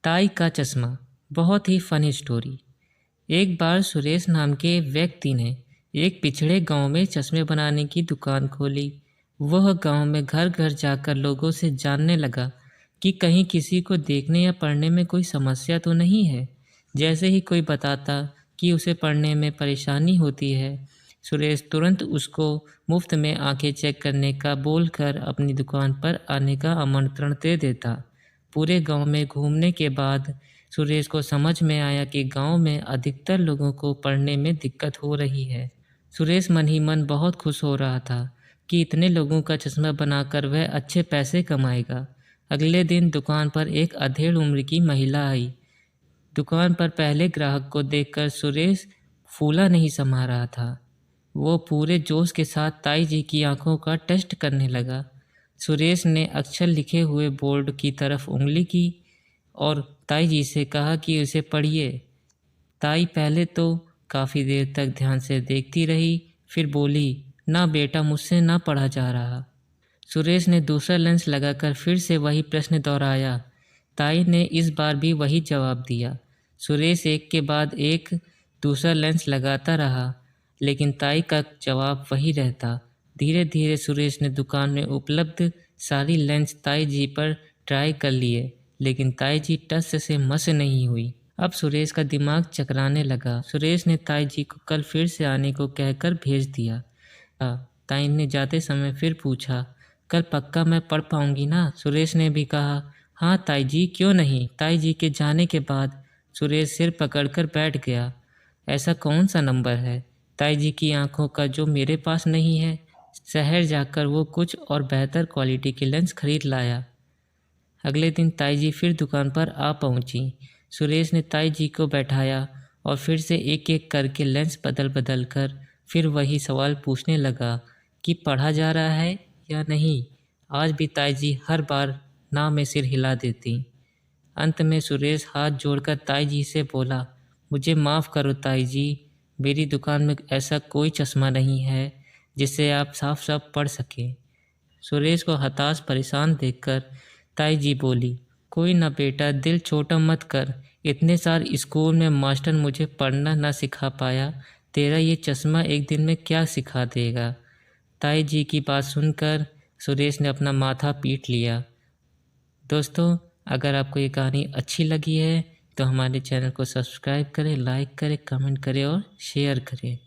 ताई का चश्मा। बहुत ही फनी स्टोरी। एक बार सुरेश नाम के व्यक्ति ने एक पिछड़े गांव में चश्मे बनाने की दुकान खोली। वह गांव में घर घर जाकर लोगों से जानने लगा कि कहीं किसी को देखने या पढ़ने में कोई समस्या तो नहीं है। जैसे ही कोई बताता कि उसे पढ़ने में परेशानी होती है, सुरेश तुरंत उसको मुफ्त में आंखें चेक करने का बोलकर अपनी दुकान पर आने का आमंत्रण दे देता। पूरे गांव में घूमने के बाद सुरेश को समझ में आया कि गांव में अधिकतर लोगों को पढ़ने में दिक्कत हो रही है। सुरेश मन ही मन बहुत खुश हो रहा था कि इतने लोगों का चश्मा बनाकर वह अच्छे पैसे कमाएगा। अगले दिन दुकान पर एक अधेड़ उम्र की महिला आई। दुकान पर पहले ग्राहक को देखकर सुरेश फूला नहीं समा रहा था। वो पूरे जोश के साथ ताई जी की आंखों का टेस्ट करने लगा। सुरेश ने अक्षर लिखे हुए बोर्ड की तरफ उंगली की और ताई जी से कहा कि उसे पढ़िए। ताई पहले तो काफ़ी देर तक ध्यान से देखती रही, फिर बोली, ना बेटा, मुझसे ना पढ़ा जा रहा। सुरेश ने दूसरा लेंस लगाकर फिर से वही प्रश्न दोहराया। ताई ने इस बार भी वही जवाब दिया। सुरेश एक के बाद एक दूसरा लेंस लगाता रहा, लेकिन ताई का जवाब वही रहता। धीरे धीरे सुरेश ने दुकान में उपलब्ध सारी लेंस ताई जी पर ट्राई कर लिए, लेकिन ताई जी टस से मस नहीं हुई। अब सुरेश का दिमाग चकराने लगा। सुरेश ने ताई जी को कल फिर से आने को कहकर भेज दिया। ताई ने जाते समय फिर पूछा, कल पक्का मैं पढ़ पाऊंगी ना? सुरेश ने भी कहा, हाँ ताई जी, क्यों नहीं। ताई जी के जाने के बाद सुरेश सिर पकड़कर बैठ गया। ऐसा कौन सा नंबर है ताई जी की आंखों का जो मेरे पास नहीं है? शहर जाकर वो कुछ और बेहतर क्वालिटी के लेंस खरीद लाया। अगले दिन ताई जी फिर दुकान पर आ पहुंची। सुरेश ने ताई जी को बैठाया और फिर से एक एक करके लेंस बदल बदल कर फिर वही सवाल पूछने लगा कि पढ़ा जा रहा है या नहीं। आज भी ताई जी हर बार ना में सिर हिला देती। अंत में सुरेश हाथ जोड़कर ताई जी से बोला, मुझे माफ़ करो ताई जी, मेरी दुकान में ऐसा कोई चश्मा नहीं है जिससे आप साफ साफ पढ़ सकें। सुरेश को हताश परेशान देखकर ताई जी बोली, कोई ना बेटा, दिल छोटा मत कर। इतने साल स्कूल में मास्टर मुझे पढ़ना ना सिखा पाया, तेरा ये चश्मा एक दिन में क्या सिखा देगा। ताई जी की बात सुनकर सुरेश ने अपना माथा पीट लिया। दोस्तों, अगर आपको ये कहानी अच्छी लगी है तो हमारे चैनल को सब्सक्राइब करें, लाइक करें, कमेंट करें और शेयर करें।